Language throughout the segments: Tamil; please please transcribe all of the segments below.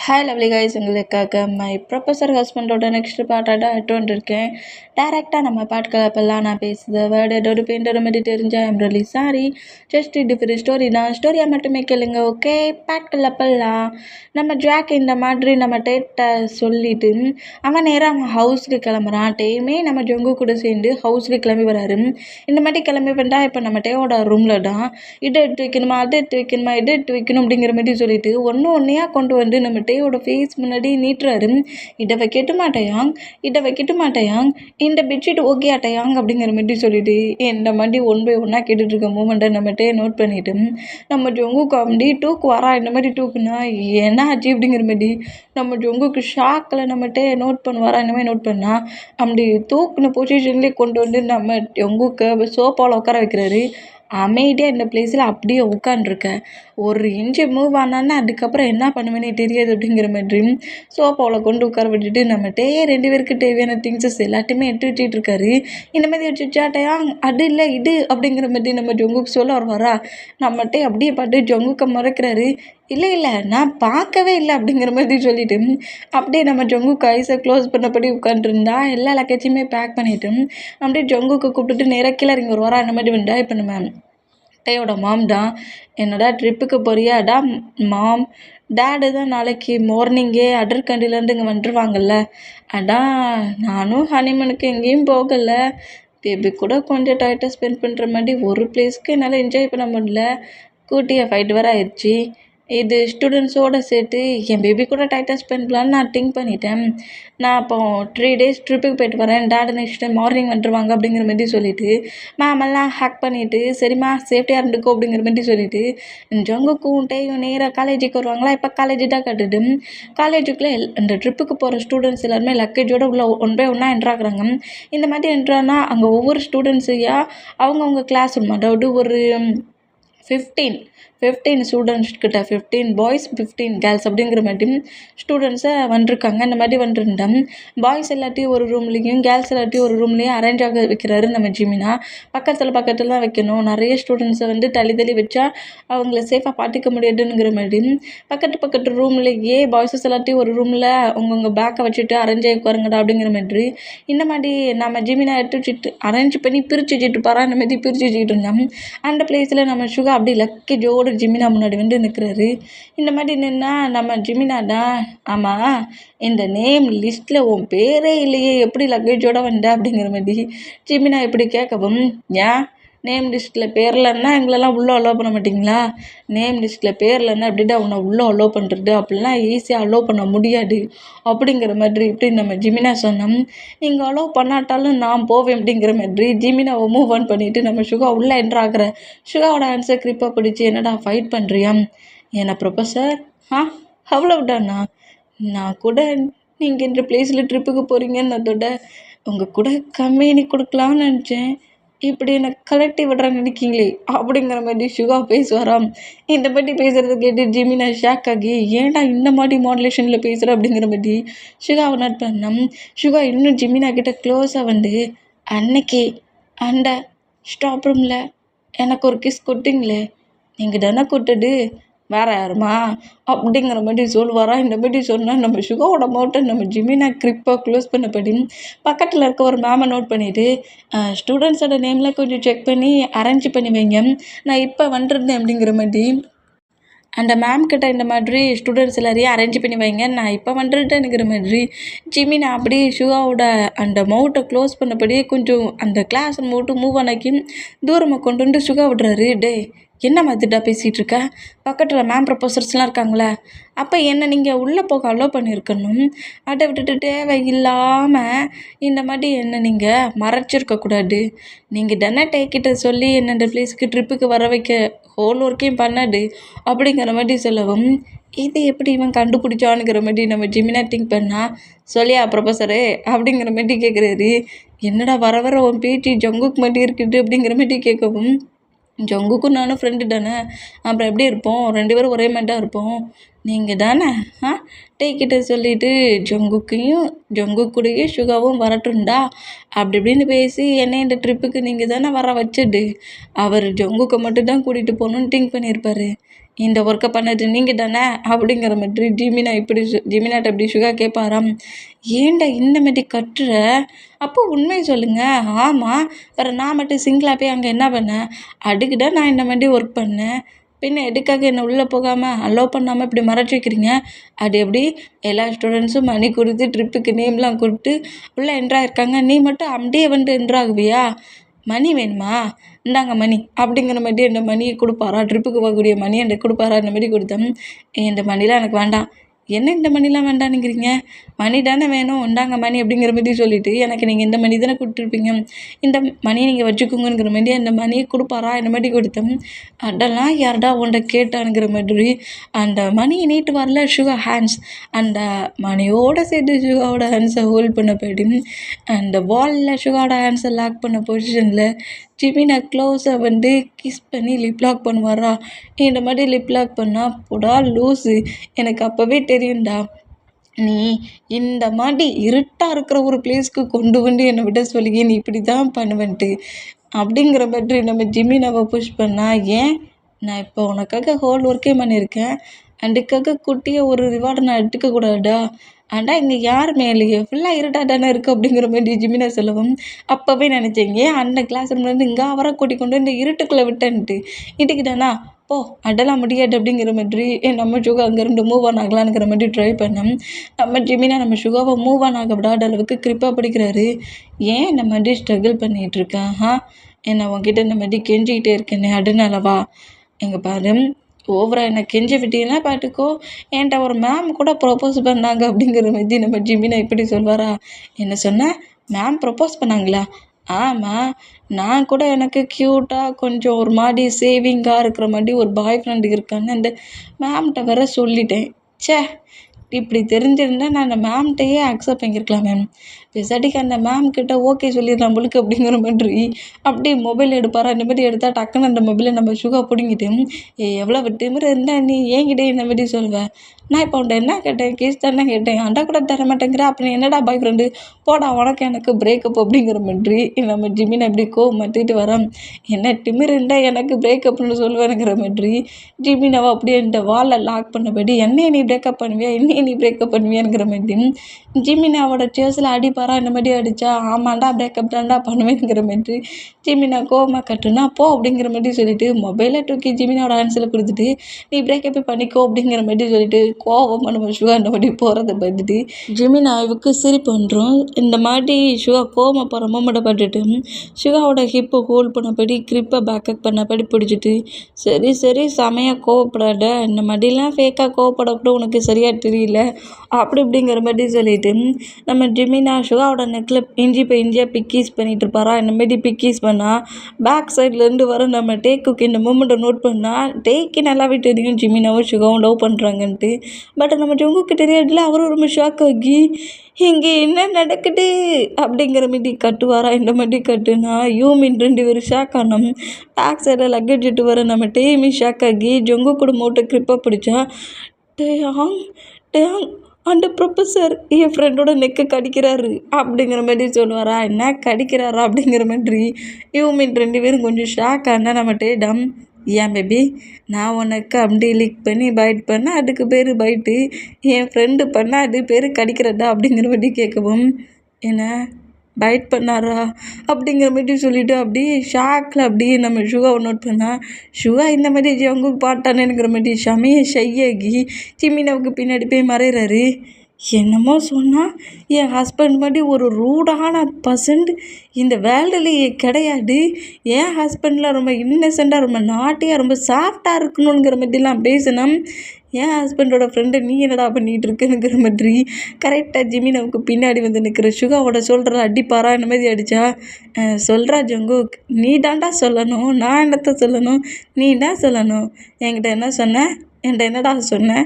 ஹாய் லவ்லி கைஸ், உங்களுக்காக மை ப்ரொஃபஸர் ஹஸ்பண்டோட நெக்ஸ்ட் பார்ட்டாக எட்டு வந்துருக்கேன். டேரெக்டாக நம்ம பாட்கலப்பெல்லாம் நான் பேசுகிற வேர்டு ஒரு பெயிண்டர் மாதிரி தெரிஞ்சா I'm really sorry. Just different story தான், ஸ்டோரியாக மட்டுமே கேளுங்க. ஓகே, பாட்கலப்பெல்லாம் நம்ம ஜாக் இந்த மாதிரி நம்ம டேட்டை சொல்லிட்டு அவன் நேராக அவன் ஹவுஸுக்கு கிளம்புறான். டேமே நம்ம ஜொங்கு கூட சேர்ந்து ஹவுஸுக்கு கிளம்பி வராரு. இந்த மாதிரி கிளம்பி வந்தா இப்போ நம்ம டேவோட ரூமில் தான் இதை எடுத்து வைக்கணுமா, அதை எடுத்து வைக்கணுமா, இதை எடுத்து வைக்கணும் அப்படிங்கிற மாதிரி சொல்லிட்டு ஒன்றையாக கொண்டு வந்து நம்ம டேயோட ஃபேஸ் முன்னாடி நீட்டுறாரு. இதை வைக்கட்டு மாட்டையாங், இதை வைக்கட்டு மாட்டையாங், இந்த பெட்ஷீட் ஓகே ஆட்டையாங் அப்படிங்கிற மாதிரி சொல்லிட்டு இந்த மாதிரி ஒன் பை ஒன்னாக கேட்டுட்டு இருக்க மூமெண்ட்டை நம்ம டே நோட் பண்ணிட்டு நம்ம ஜொங்கு காமெடி டூக்கு வரா. இந்த மாதிரி டூக்குன்னா என்ன ஆச்சு அப்படிங்கிற மாதிரி நம்ம ஜொங்குக்கு ஷாக்கில் நம்ம டே நோட் பண்ணுவாரா. இந்த மாதிரி நோட் பண்ணால் அப்படி தூக்குன பொசிஷன்லேயே கொண்டு வந்து நம்ம ஜொங்குக்கு சோஃபாவில் உட்கார வைக்கிறாரு. அமைதியாக இந்த பிளேஸில் அப்படியே உட்காண்ட்ருக்க. ஒரு இன்ச்சு மூவ் ஆனான்னா அதுக்கப்புறம் என்ன பண்ணுவேனே தெரியாது அப்படிங்கிற மாதிரி சோஃபாவில் கொண்டு உட்கார விட்டுட்டு நம்மகிட்டே 2 பேருக்கு தேவையான திங்ஸஸ் எல்லாத்தையுமே எடுத்து வச்சுட்டு இருக்காரு. இந்த மாதிரி வச்சுட்டாட்டையா அது இல்லை இது அப்படிங்கிற மாதிரி நம்ம ஜொங்குக்கு சொல்ல வருவாரா. நம்மகிட்டே அப்படியே பார்த்து ஜொங்குக்க மறைக்கிறாரு. இல்லை நான் பார்க்கவே இல்லை அப்படிங்கிற மாதிரி சொல்லிட்டு அப்படியே நம்ம ஜொங்குக்கு ஐஸை க்ளோஸ் பண்ணபடி உட்காந்துருந்தா எல்லா லக்கேஜையுமே பேக் பண்ணிவிட்டு அப்படியே ஜொங்குக்கு கூப்பிட்டுட்டு நேராக கீழே இறங்கி வருவாரா. அந்த மாதிரி வேண்டா. இப்போ நம்ம டேயோட மாம் தான் என்னடா ட்ரிப்புக்கு போறியாடா மாம், டேடு தான் நாளைக்கு மார்னிங்கே அதர்கண்டிலேருந்து இங்கே வந்துடுவாங்கல்ல. அதான் நானும் ஹனிமனுக்கு எங்கேயும் போகலை, பேபி கூட கொஞ்சம் டைட்டாக ஸ்பெண்ட் பண்ணுற மாதிரி ஒரு பிளேஸ்க்கு என்னால் என்ஜாய் பண்ண முடியல. கூட்டியாக ஃபைட் வர ஆயிடுச்சு. இது ஸ்டூடெண்ட்ஸோடு சேர்த்து என் பேபி கூட டைட்டாக ஸ்பெண்ட் பண்ணலான்னு நான் திங்க் பண்ணிட்டேன். நான் அப்போ 3 டேஸ் ட்ரிப்புக்கு போயிட்டு வரேன், டேடு நெக்ஸ்ட் டைம் மார்னிங் வந்துடுவாங்க அப்படிங்கிற மாதிரி சொல்லிவிட்டு மேமெல்லாம் ஹேக் பண்ணிவிட்டு சரிம்மா சேஃப்டியாக இருந்துக்கோ அப்படிங்கிற மாதிரி சொல்லிவிட்டு ஜொங்குக்கும் டேயும் நேராக காலேஜுக்கு வருவாங்களா. இப்போ காலேஜ் தான் கட்டுட்டு காலேஜுக்குள்ளே இந்த ட்ரிப்புக்கு போகிற ஸ்டூடெண்ட்ஸ் எல்லாருமே லக்கேஜோடு உள்ள ஒன் பை ஒன்னாக என்ட்ராகிறாங்க. இந்த மாதிரி என்ட்ரானா அங்கே ஒவ்வொரு ஸ்டூடெண்ட்ஸையா அவங்கவுங்க கிளாஸ் ரூம், அதாவது ஒரு 15 ஸ்டூடெண்ட்ஸ் கிட்ட 15 பாய்ஸ் 15 கேர்ள்ஸ் அப்படிங்கிற மாதிரி ஸ்டூடெண்ட்ஸை வந்துருக்காங்க. இந்த மாதிரி வந்துருந்தேன். பாய்ஸ் எல்லாத்தையும் ஒரு ரூம்லேயும் கேர்ள்ஸ் எல்லாத்தையும் ஒரு ரூம்லேயும் அரேஞ்ச் ஆக வைக்கிறாரு நம்ம ஜிமினா. பக்கத்தில் தான் வைக்கணும், நிறைய ஸ்டூடெண்ட்ஸை வந்து தள்ளி வச்சா அவங்கள சேஃபாக பார்த்துக்க முடியாதுங்கிற மாதிரி பக்கத்து ரூம்லேயே பாய்ஸஸ் எல்லாத்தையும் ஒரு ரூமில் அவங்கவுங்க பேக்கை வச்சுட்டு அரேஞ்ச் ஆகி உட்காருங்கடா அப்படிங்கிற மாதிரி இந்த மாதிரி நம்ம ஜிமினா எடுத்து வச்சுட்டு அரேஞ்ச் பண்ணி பிரித்து வச்சுட்டு பாரா. இந்த மாதிரி பிரித்து வச்சுக்கிட்டு இருந்தோம். அந்த பிளேஸில் நம்ம சுகா அப்படி லக்கேஜோடு ஜிமினா முன்னாடி வந்து நிற்கிறாரு. இந்த மாதிரி நின்னா நம்ம ஜிமினா தான், ஆமாம் இந்த நேம் லிஸ்ட்டில் உன் பேரே இல்லையே, எப்படி லக்கேஜோடு வந்த அப்படிங்கிற மாதிரி ஜிமினா எப்படி கேட்கவும், ஏன் நேம் லிஸ்ட்டில் பேர்லன்னா எங்களெல்லாம் உள்ளே அலோவ் பண்ண மாட்டிங்களா, நேம் லிஸ்ட்டில் பேர்லன்னா எப்படிடா உன்னை உள்ளே அலோவ் பண்ணுறது, அப்படிலாம் ஈஸியாக அலோவ் பண்ண முடியாது அப்படிங்கிற மாதிரி இப்படி நம்ம ஜிமினா சொன்னோம். நீங்கள் அலோவ் பண்ணாட்டாலும் நான் போவேன் அப்படிங்கிற மாதிரி ஜிமினாவை மூவ் ஆன் பண்ணிவிட்டு நம்ம சுகா உள்ளே என்ட்ராகிற சுகாவோட ஆன்சர் கிரிப்பாக பிடிச்சி என்னடா ஃபைட் பண்ணுறியா, என்ன ப்ரொஃபஸர் அவ்வளவுதானா, நான் கூட நீங்கள் இந்த பிளேஸில் ட்ரிப்புக்கு போகிறீங்கன்னு அதோட உங்கள் கூட கம்பெனி கொடுக்கலான்னு நினச்சேன், இப்படி என்னை கலட்டி விடுறான்னு நினைக்கிங்களே அப்படிங்கிற மாதிரி சுகா பேசுவாராம். இந்த மாதிரி பேசுகிறத கேட்டு ஜிமினா ஷாக் ஆகி ஏன்டா இந்த மாதிரி மாடுலேஷனில் பேசுகிற அப்படிங்கிற மாதிரி சுகாவை நோட் பண்ணோம். சுகா இன்னும் ஜிமினா கிட்ட க்ளோஸாக வந்து அன்னைக்கு அந்த ஸ்டாப் ரூமில் எனக்கு ஒரு கிஸ் கொடுத்தீங்களே, நீங்கள் தானே கொடுத்தது, வேறு யாருமா அப்படிங்கிற மாதிரி சொல்லுவாரா. இந்த மாதிரி சொன்னால் நம்ம சுகாவோட மவுட்டை நம்ம ஜிமினா கிரிப்பாக க்ளோஸ் பண்ணபடி பக்கத்தில் இருக்க ஒரு மேமை நோட் பண்ணிவிட்டு ஸ்டூடெண்ட்ஸோட நேம்லாம் கொஞ்சம் செக் பண்ணி அரேஞ்ச் பண்ணி வைங்க, நான் இப்போ வந்துருந்தேன் அப்படிங்கிற மாதிரி அந்த மேம் கிட்ட இந்த மாதிரி ஸ்டூடெண்ட்ஸ் எல்லாரையும் அரேஞ்ச் பண்ணி வைங்க, நான் இப்போ வந்துட்டேனுங்கிற மாதிரி ஜிமினா அப்படியே சுகாவோட அந்த மவுட்டை க்ளோஸ் பண்ணபடியே கொஞ்சம் அந்த கிளாஸ் மவுட்டு மூவ் ஆனாக்கி தூரமாக கொண்டு வந்து சுகா விடுறாரு. டே என்ன மாதிரிடா பேசிகிட்டு இருக்க, பக்கத்தில் மேம் ப்ரொஃபஸர்ஸ்லாம் இருக்காங்களே, அப்போ என்ன நீங்கள் உள்ளே போக அலோவ் பண்ணியிருக்கணும், அதை விட்டுட்டு தேவையில்லாமல் இந்த மாதிரி என்ன நீங்கள் மறைச்சிருக்கக்கூடாது, நீங்கள் தானே டேக்கிட்ட சொல்லி என்ன இந்த பிளேஸுக்கு ட்ரிப்புக்கு வர வைக்க ஹோல் ஒர்க்கையும் பண்ணாது அப்படிங்கிற மாதிரி சொல்லவும், இது எப்படி இவன் கண்டுபிடிச்சானுங்கிற மாதிரி நம்ம ஜிமினா திங்க் பண்ணால் சொல்லியா ப்ரொஃபஸரு அப்படிங்கிற மாதிரி கேட்குறாரு. என்னடா வர உன் பேச்சு ஜங்குக்கு மட்டும் இருக்குது அப்படிங்கிற மாதிரி கேட்கவும், ஜங்குக்கும் நானும் ஃப்ரெண்டு தானே, அப்புறம் எப்படி இருப்போம், 2 பேரும் ஒரே மாதிரி தான் இருப்போம், நீங்கள் தானே டேக்கிட்ட சொல்லிவிட்டு ஜங்கு கூடயும் சுகாவும் வரட்டும்டா அப்படி இப்படின்னு பேசி என்னை இந்த ட்ரிப்புக்கு நீங்கள் தானே வர வச்சது, அவர் ஜங்குக்கை மட்டும்தான் கூட்டிகிட்டு போகணுன்னு திங்க் பண்ணியிருப்பார். இந்த ஒர்க்கை பண்ணது நீங்கள் தானே அப்படிங்கிற மாதிரி ஜிமினாட்ட இப்படி சுகா கேட்பாராம். ஏன்டா இந்த மாதிரி கட்டுற? அப்போ உண்மையை சொல்லுங்க. ஆமாம், வேறு நான் மட்டும் சிங்கிளாக போய் அங்கே என்ன பண்ணேன்? அதுக்கு தான் நான் இந்த மாதிரி ஒர்க் பண்ணேன். பின்ன எதுக்காக என்னை உள்ளே போகாமல் அலோவ் பண்ணாமல் இப்படி மறைச்சி வைக்கிறீங்க? அது எப்படி? எல்லா ஸ்டூடெண்ட்ஸும் மணி கொடுத்து ட்ரிப்புக்கு நேம்லாம் கொடுத்து உள்ளே என்ட்ராயிருக்காங்க, நீ மட்டும் அப்படியே வந்து என்ட்ராகுவியா? மணி வேணுமா? இந்தாங்க மணி அப்படிங்கிற மாதிரி அந்த மணியை கொடுப்பாரா, ட்ரிப்புக்கு போகக்கூடிய மணி அந்த கொடுப்பாரா. இந்த மாதிரி கொடுத்தேன். இந்த மணிலாம் எனக்கு வேண்டாம். என்ன இந்த மணிலாம் வேண்டானுங்கிறீங்க? மணி தானே வேணும், இந்தாங்க மணி அப்படிங்கிற மாதிரி சொல்லிவிட்டு எனக்கு நீங்கள் இந்த மணி தானே கொடுத்துருப்பீங்க, இந்த மணியை நீங்கள் வச்சுக்கோங்கிற மாதிரி அந்த மணியை கொடுப்பாரா. இந்த மாதிரி கொடுத்தேன். அதெல்லாம் யார்டா உன்ட்ட கேட்டானுங்கிற மாதிரி அந்த மணியை நீட்டு வரல சுகா ஹேண்ட்ஸ். அந்த மணியோடு சேர்த்து சுகாவோட ஹேண்ட்ஸை ஹோல்ட் பண்ண போய்ட்டு அந்த வாலில் சுகாவோட ஹேண்ட்ஸை லாக் பண்ண பொசிஷனில் ஜிமினா க்ளோஸாக வந்து கிஸ் பண்ணி லிப் லாக் பண்ணுவாரா. இந்த மாதிரி லிப் லாக் பண்ணால் போடா லூஸு, எனக்கு அப்போவே தெரியும்டா நீ இந்த மாதிரி இருட்டாக இருக்கிற ஒரு பிளேஸ்க்கு கொண்டு வந்து என்னை விட சொல்லி நீ இப்படி தான் பண்ணுவேன்ட்டு அப்படிங்கிற மாதிரி நம்ம ஜிமினாவை புஷ் பண்ணால், ஏன் நான் இப்போ உனக்காக ஹோல் ஒர்க்கே பண்ணியிருக்கேன், அதுக்காக குட்டியாக ஒரு ரிவார்டை நான் எடுத்துக்கக்கூடாதா? ஆனால் இங்கே யாருமே இல்லையே, ஃபுல்லாக இருட்டாக தானே இருக்குது அப்படிங்கிற மாதிரி ஜிமினா சொல்லவும் அப்போவே நினச்சேங்க, அந்த கிளாஸ் ரூம்லேருந்து இங்கே அவரை கூட்டி கொண்டு இந்த இருட்டுக்குள்ளே விட்டேன்ட்டு இட்டுக்கிட்டானா போ, அதெல்லாம் முடியாது அப்படிங்கிற மாதிரி நம்ம சுகா அங்கேருந்து மூவ் ஆன் ஆகலான்ங்கிற மாதிரி ட்ரை பண்ணோம். நம்ம ஜிமினா நம்ம சுகாவை மூவ் ஆன் ஆக விடாத அளவுக்கு கிரிப்பாக பிடிக்கிறாரு. ஏன் இந்த மாதிரி ஸ்ட்ரகிள் பண்ணிகிட்ருக்கேன்? என்ன உங்ககிட்ட இந்த மாதிரி கெஞ்சிக்கிட்டே இருக்கேனே, அதனாலவா? எங்கள் பாரு, ஓவராக என்னை கெஞ்சி விட்டீங்கன்னா பார்த்துக்கோ, என்கிட்ட ஒரு மேம் கூட ப்ரப்போஸ் பண்ணாங்க அப்படிங்கிற மாதிரி நம்ம ஜிமினா இப்படி சொல்வாரா. என்ன சொன்ன? மேம் ப்ரப்போஸ் பண்ணாங்களா? ஆமாம், நான் கூட எனக்கு க்யூட்டாக கொஞ்சம் ஒரு மாதிரி சேவிங்காக இருக்கிற மாதிரி ஒரு பாய் ஃப்ரெண்டு இருக்கான்னு அந்த மேம்கிட்ட வேற சொல்லிட்டேன். ச்சே, இப்படி தெரிஞ்சிருந்தா நான் அந்த மேம்கிட்டையே அக்செப்ட் பண்ணியிருக்கலாம் மேம். பெசாட்டிக்கு அந்த மேம்கிட்ட ஓகே சொல்லிடலாம் முழுக்க அப்படிங்கிற மாதிரி அப்படியே மொபைல் எடுப்பாரா. இந்த மாதிரி எடுத்தால் டக்குன்னு அந்த மொபைலை நம்ம சுகா பிடிங்கிட்டு, எவ்வளோ திமிரு இருந்தால் நீ ஏங்கிட்டே இந்த மாதிரி சொல்வேன்? நான் இப்போ உன்ட்ட என்ன கேட்டேன்? கேஸ் தானே கேட்டேன், அண்டா கூட தர மாட்டேங்கிற, அப்புறம் என்னடா பாய் ஃப்ரெண்டு, போடா உனக்கு எனக்கு பிரேக்கப் அப்படிங்கிற மாதிரி நம்ம ஜிமினை அப்படி மாற்றிட்டு வரோம். என்ன திமிரு இருந்தால் எனக்கு பிரேக்கப்னு சொல்லுவேனுங்கிற மாதிரி ஜிமினாவை அப்படியே இந்த வாலை லாக் பண்ணபடி என்னையை நீ பிரேக்கப் பண்ணுவியா, என்னையை நீ பிரேக்கப் பண்ணுவியாங்கிற மாதிரி ஜிமினாவோட சேஸில் அடிப்பாரா. இந்த மாதிரி அடித்தா ஆமாண்டா பிரேக்கப் தான்டா பண்ணுவேங்கிற மாதிரி ஜிமினா கோவமாக கட்டுனா போ அப்படிங்கிற மாதிரி சொல்லிட்டு மொபைலை தூக்கி ஜிமினாவோட ஹேண்ட்ஸில் கொடுத்துட்டு நீ பிரேக்கப்பே பண்ணிக்கோ அப்படிங்கிற மாதிரி சொல்லிட்டு கோவமாக நம்ம சுகா இந்த மாதிரி போகிறத பார்த்துட்டு ஜிமினாவுக்கு சிரிப்பு வந்துடும். இந்த மாதிரி சுகா கோவமாக போகிற மூமெண்ட்டை பார்த்துட்டு சுகாவோட ஹிப்பை ஹோல்ட் பண்ணபடி கிரிப்பை பேக்கப் பண்ணபடி பிடிச்சிட்டு சரி சரி செமையாக கோவப்படாத, இந்த மாதிரிலாம் ஃபேக்காக கோவப்படக்கூட உனக்கு சரியாக தெரியல அப்படி இப்படிங்கிற மாதிரி சொல்லிட்டு நம்ம ஜிமினா சுகாவோட நெக்கில் இஞ்சி போய் இஞ்சியாக பிக்கீஸ் பண்ணிகிட்டு இருப்பாரா. இந்த மாதிரி பிக்கீஸ் பண்ணால் பேக் சைட்லேருந்து வர நம்ம டேக்குக்கு இந்த மூமெண்ட்டை நோட் பண்ணால் டேக்கு நல்லாவே தெரியும் ஜிமினாவும் சுகாவும் லவ் பண்ணுறாங்கன்ட்டு. பட் நம்ம ஜங்குக்கு தெரியாதுல, அவரும் ரொம்ப ஷாக் ஆகி இங்கே என்ன நடக்குது அப்படிங்கிற மாதிரி கட்டுவாரா. இந்த மாதிரி கட்டுனா யூமின் 2 பேரும் ஷாக் ஆனோம். பேக் சைடில் லக்கேஜ் இட்டு வர நம்ம டேமி ஷாக் ஆகி ஜங்கு கூட மூட்டை கிரிப்பாக பிடிச்சா டேயாங் டேயாங் அந்த ப்ரொஃபஸர் என் ஃப்ரெண்டோட நெக்கை கடிக்கிறாரு அப்படிங்கிற மாதிரி சொல்லுவாரா. என்ன கடிக்கிறாரா அப்படிங்கிற மாதிரி யூமின் 2 பேரும் கொஞ்சம் ஷாக் ஆனால் நம்ம டேடம் ஏன் பேபி, நான் உனக்கு அப்படி லீக் பண்ணி பைட் பண்ணால் அதுக்கு பேர் பைட்டு, என் ஃப்ரெண்டு பண்ணால் அது பேர் கடிக்கிறதா அப்படிங்கிற மாதிரி கேட்கவும் என்ன பைட் பண்ணாரா அப்படிங்கிற மாதிரி சொல்லிவிட்டு அப்படியே ஷாக்கில் அப்படியே நம்ம சுகாவை நோட் பண்ணால் சுகா இந்த மாதிரி ஜங்குக்கு பாட்டானுங்கிற மாதிரி செமையை ஷையாகி ஜிமினாவுக்கு பின்னாடி போய் மறைகிறாரு. என்னமோ சொன்னால் என் ஹஸ்பண்ட் மாதிரி ஒரு ரூடான பர்சன்ட் இந்த வேர்ல்டுலேயே கிடையாது. என் ஹஸ்பண்டில் ரொம்ப இன்னசென்ட்டாக ரொம்ப நாட்டியாக ரொம்ப சாஃப்டாக இருக்கணுங்கிற மாதிரிலாம் பேசினோம். என் ஹஸ்பண்டோட ஃப்ரெண்டை நீ என்னடா பண்ணிகிட்டு இருக்குங்கிற மாதிரி கரெக்டாக ஜிமினாவுக்கு பின்னாடி வந்து நிற்கிற சுகாவோட சொல்கிற அடிப்பாரா. இந்த மாதிரி அடித்தா சொல்கிறா ஜங்குக், நீ தாண்டா சொல்லணும், நான் என்னத்த சொல்லணும், நீ தான் சொல்லணும். என்கிட்ட என்ன சொன்ன, என்கிட்ட என்னடா சொன்னேன்,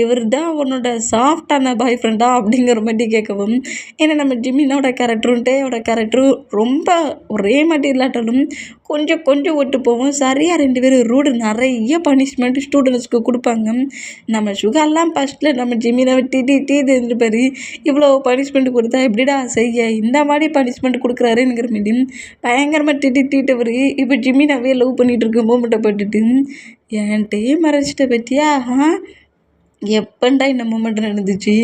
இவர் தான் அவனோட சாஃப்டான பாய் ஃப்ரெண்டா அப்படிங்கிற மாதிரி கேட்கவும் ஏன்னா நம்ம ஜிமினோட கேரக்டரும் டேயோட கேரக்டரும் ரொம்ப ஒரே மாதிரி இல்லாட்டாலும் கொஞ்சம் கொஞ்சம் ஒட்டு போவோம். சரியாக 2 பேரும் ரூடு நிறைய பனிஷ்மெண்ட் ஸ்டூடெண்ட்ஸ்க்கு கொடுப்பாங்க. நம்ம சுகாலாம் ஃபஸ்ட்டில் நம்ம ஜிமினாவை டீ இருந்துப்பார், இவ்வளோ பனிஷ்மெண்ட் கொடுத்தா எப்படிடா செய்ய, இந்த மாதிரி பனிஷ்மெண்ட் கொடுக்குறாருங்கிற மாதிரி பயங்கரமாக டீட்டவர் இப்போ ஜிமினாவே லவ் பண்ணிகிட்டு இருக்க மூமெண்ட்டை பட்டுட்டு என்கிட்டயே மறைச்சிட்ட பத்தியா? எப்பண்டா இந்த மூமெண்ட் நடந்துச்சு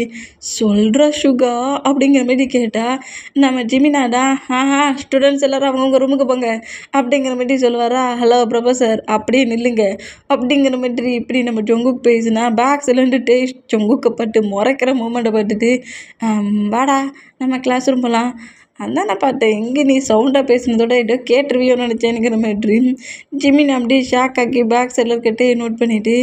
சொல்கிறா சுகா அப்படிங்கிற மாரி கேட்டால் நம்ம ஜிமினாடா ஸ்டூடெண்ட்ஸ் எல்லோரும் அவங்கவுங்க ரூமுக்கு போங்க அப்படிங்கிற மாரி சொல்லுவாரா. ஹலோ ப்ரொஃபஸர் அப்படியே நில்லுங்க அப்படிங்கிற மாதிரி இப்படி நம்ம ஜொங்குக்கு பேசுனா பேக் சிலண்டுட்டு ஜொங்குக்கு பட்டு முறைக்கிற மூமெண்ட்டை பார்த்துட்டு வாடா நம்ம கிளாஸ் ரூம் போகலாம். அதான் நான் பார்த்தேன் எங்கே நீ சவுண்டாக பேசுனதோட ஏதோ கேட்டுருவியோன்னு நினச்சேனுங்கிற மாதிரி ஜிமின் அப்படியே ஷாக் ஆக்கி பேக் செல்லர் கிட்டே நோட் பண்ணிவிட்டு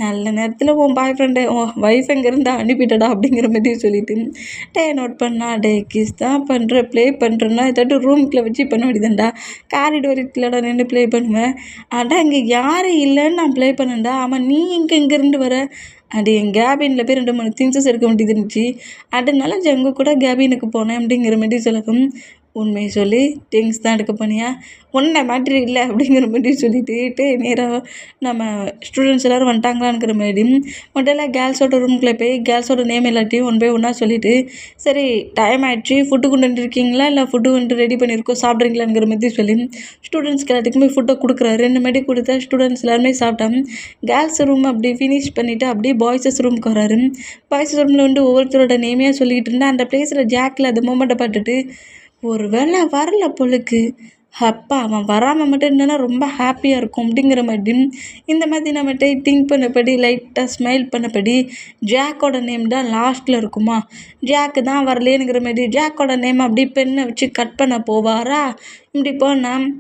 நல்ல நேரத்தில் உன் பாய் ஃப்ரெண்டை உன் ஒய்ஃப் எங்கேருந்து அனுப்பிட்டடா அப்படிங்கிற மாதிரி சொல்லிவிட்டு நோட் பண்ணா கிஸ் தான் பண்ணுற ப்ளே பண்ணுறேன்னா ஏதாட்டும் ரூம்குள்ளே வச்சு பண்ண வேண்டியதாண்டா. காரிடோரத்தில்டா நின்று ப்ளே பண்ணுவேன். அடா இங்கே யாரும் இல்லைன்னு நான் ப்ளே பண்ணேன்டா. ஆமாம் நீ இங்கேருந்து வர? அது என் கேபினில் போய் 2-3 திங்ஸஸ் இருக்க வேண்டியது இருந்துச்சு. அதனால ஜங்கு கூட கேபினுக்கு போனேன் அப்படிங்கிற மாதிரி சொல்லவும் உண்மையை சொல்லி திங்ஸ் தான் எடுக்க போனியா? ஒன்றை மாதிரி இல்லை அப்படிங்கிற மாதிரி சொல்லிட்டு நேராக நம்ம ஸ்டூடெண்ட்ஸ் எல்லோரும் வந்துட்டாங்களாங்கிற மாதிரி முதல்ல கேர்ள்ஸோட ரூம்குள்ளே போய் கேர்ள்ஸோட நேம் எல்லாத்தையும் ஒன் பை ஒன்றா சொல்லிவிட்டு சரி டைம் ஆகிடுச்சு ஃபுட்டு கொண்டு வந்துருக்கீங்களா இல்லை ஃபுட்டு வந்துட்டு ரெடி பண்ணியிருக்கோம் சாப்பிட்றீங்களாங்கிற மாதிரி சொல்லி ஸ்டூடெண்ட்ஸ்க்கு எல்லாத்துக்குமே ஃபுட்டை கொடுக்குறாரு. 2 மாதிரி கொடுத்தா ஸ்டூடெண்ட்ஸ் எல்லாருமே சாப்பிட்டாங்க. கேர்ள்ஸ் ரூம் அப்படி ஃபினிஷ் பண்ணிவிட்டு அப்படியே பாய்ஸஸ் ரூமுக்கு வராரு. பாய்ஸஸ் ரூமில் வந்து ஒவ்வொருத்தரோட நேமையாக சொல்லிக்கிட்டு இருந்தால் அந்த பிளேஸில் ஜாக்கில் அந்த மூமெண்ட்டை பார்த்துட்டு ஒரு வேளை வரல பொழுக்கு அப்பா அவன் வராமல் மட்டும் இருந்தேன்னா ரொம்ப ஹாப்பியாக இருக்கும் அப்படிங்கிற மாதிரி இந்த மாதிரி நம்மகிட்ட திங்க் பண்ணபடி லைட்டாக ஸ்மைல் பண்ணபடி ஜாக்கோட நேம் தான் லாஸ்ட்டில் இருக்குமா. ஜாக்கு தான் வரலேனுங்கிற மாதிரி ஜாக்கோட நேம் அப்படி பெண்ணை வச்சு கட் பண்ண போவாரா. இப்படி போனால்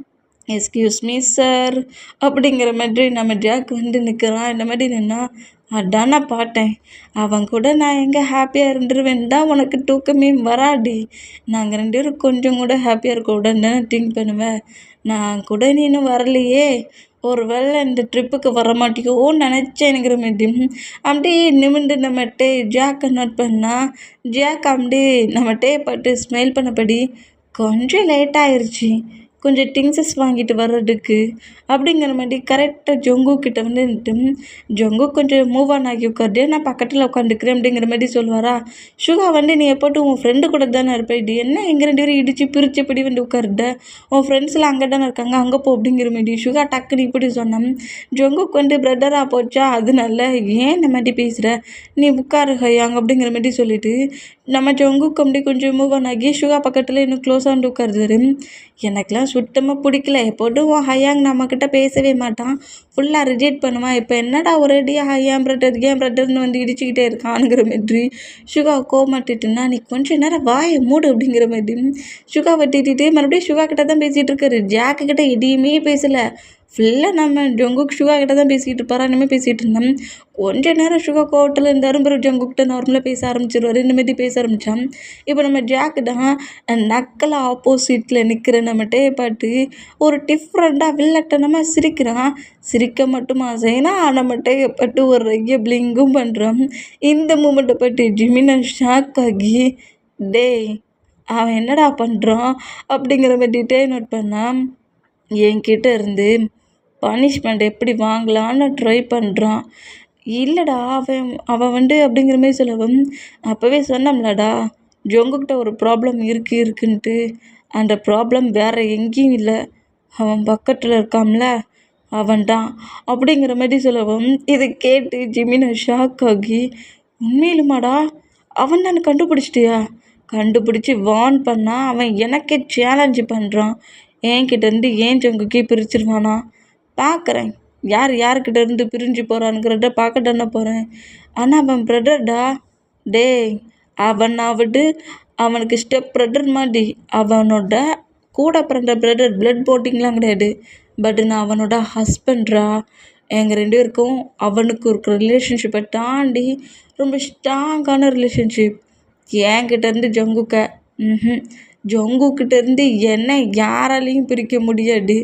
எஸ்கியூஸ் மீ சார் அப்படிங்கிற மாதிரி நம்ம ஜாக் வந்து நிற்கிறான். இந்த மாதிரி நின்னா அதான் நான் பார்த்தேன் அவன் கூட நான் எங்கே ஹாப்பியாக இருந்துருவேன் தான் உனக்கு தூக்கமே வராடி. நாங்கள் 2 பேரும் கொஞ்சம் கூட ஹாப்பியாக இருக்க உடனே திங்க் பண்ணுவேன். நான் கூட நீ இன்னும் வரலையே ஒரு வேளை இந்த ட்ரிப்புக்கு வர மாட்டேயோன்னு நினச்சேனுங்கிற மாதிரி அப்படியே நிமிண்டு நம்மகிட்டே ஜாக்கை நோட் பண்ணால் ஜாக் அப்படியே நம்மகிட்டே பட்டு ஸ்மைல் பண்ணபடி கொஞ்சம் லேட் ஆயிடுச்சு கொஞ்சம் திங்ஸஸ் வாங்கிட்டு வர்றதுக்கு அப்படிங்கிற மாதிரி கரெக்டாக ஜொங்கு கிட்ட வந்து ஜொங்கு கொஞ்சம் மூவ் ஆன் ஆகி உட்காருது நான் பக்கத்தில் உட்காந்துக்கிறேன் அப்படிங்கிற மாதிரி சொல்லுவாரா. சுகா வந்து நீ எப்போட்டும் உன் ஃப்ரெண்டு கூட தானே இருப்பேன் என்ன எங்கள் 2 பேரும் இடித்து பிரிச்சபடி வந்து உட்காருட உன் ஃப்ரெண்ட்ஸ்லாம் அங்கே தானே இருக்காங்க அங்கே போ அப்படிங்கிற மாதிரி சுகா டக்குன்னு இப்படி சொன்னேன். ஜொங்குக்கு வந்து பிரதராக போச்சா அதனால ஏன் இந்த மாதிரி பேசுகிற நீ உட்காரு ஹையாங்க அப்படிங்கிற மாதிரி சொல்லிவிட்டு நம்ம ஜொங்குக்கு அப்படி கொஞ்சம் மூவ் ஆன் ஆகி சுகா பக்கத்தில் இன்னும் க்ளோஸாக வந்து உட்காருதாரு. எனக்கெலாம் சுத்தமாக பிடிக்கல எப்போட்டும் உன் ஹையாங் நம்மக்கிட்ட பேசவே மாட்டான் ஃபுல்லாக ரிஜெக்ட் பண்ணுவான். இப்போ என்னடா ஒரேடியாக ஹையாம் பிரதர் ஏன் பிரதர்னு வந்து இடிச்சுக்கிட்டே இருக்கானுங்கிற மாதிரி சுகா கோமாட்டிட்டுன்னா நீ கொஞ்சம் நேரம் வாயை மூடு அப்படிங்கிற மாதிரி சுகாவை திட்டிட்டு மறுபடியும் சுகா கிட்ட தான் பேசிகிட்டு இருக்காரு. ஜாக்கு கிட்ட எதையுமே பேசலை ஃபுல்லாக நம்ம ஜொங்குக்கு சுகா கிட்ட தான் பேசிக்கிட்டு இருப்பாரா இனிமேல் பேசிகிட்டு இருந்தோம். கொஞ்ச நேரம் சுகா கோவத்தில் இருந்தாரும் பிறகு ஜொங்குக்கிட்ட நார்மலாக பேச ஆரம்பிச்சிருவார். இந்தமாரி பேச ஆரம்பித்தான். இப்போ நம்ம ஜாக்கு தான் நக்கல் ஆப்போசிட்டில் நிற்கிற நம்மகிட்டே பார்த்து ஒரு டிஃப்ரெண்ட்டாக வில்லட்டனமாக சிரிக்கிறான். சிரிக்க மட்டுமா செய்யனா நம்மகிட்டே பட்டு ஒரு ரெய்ய பிளிங்கும் பண்ணுறான். இந்த மூமெண்ட்டை பற்றி ஜிமினா ஷாக் ஆகி டேய் அவன் என்னடா பண்ணுறான் அப்படிங்கிற மாதிரி நோட் பண்ணான். என்கிட்ட இருந்து பனிஷ்மெண்ட் எப்படி வாங்கலான்னு ட்ரை பண்ணுறான். இல்லைடா அவன் வந்து அப்படிங்கிற மாதிரி சொல்லவும் அப்போவே சொன்னோம்லடா ஜொங்குக்கிட்ட ஒரு ப்ராப்ளம் இருக்குன்ட்டு அந்த ப்ராப்ளம் வேறு எங்கேயும் இல்லை அவன் பக்கத்தில் இருக்கான்ல அவன் தான் அப்படிங்கிற மாதிரி சொல்லவும் இதை கேட்டு ஜிமினை ஷாக் ஆகி உண்மையிலுமாடா அவன் தான் கண்டுபிடிச்சிட்டியா கண்டுபிடிச்சி வார்ன் பண்ணால் அவன் எனக்கே சேலஞ்சு பண்ணுறான் என்கிட்டேருந்து ஏன் ஜொங்குக்கே பிரிச்சிருவானா பார்க்குறேன் யார்கிட்ட இருந்து பிரிஞ்சு போகிறானுங்கிறத பார்க்க தானே போகிறேன். ஆனால் அவன் பிரதர்டா டேய் அவனுக்கு ஸ்டெப் பிரதர் மாதிரி அவனோட கூட பிறந்த பிரதர் பிளட் போட்டிங்லாம் கிடையாது. பட் நான் அவனோட ஹஸ்பண்ட்ரா எங்கள் 2 பேருக்கும் அவனுக்கு இருக்கிற ரிலேஷன்ஷிப்பை தாண்டி ரொம்ப ஸ்ட்ராங்கான ரிலேஷன்ஷிப். என்கிட்டேருந்து ஜொங்குக்கிட்டேருந்து என்னை யாராலையும் பிரிக்க முடியாது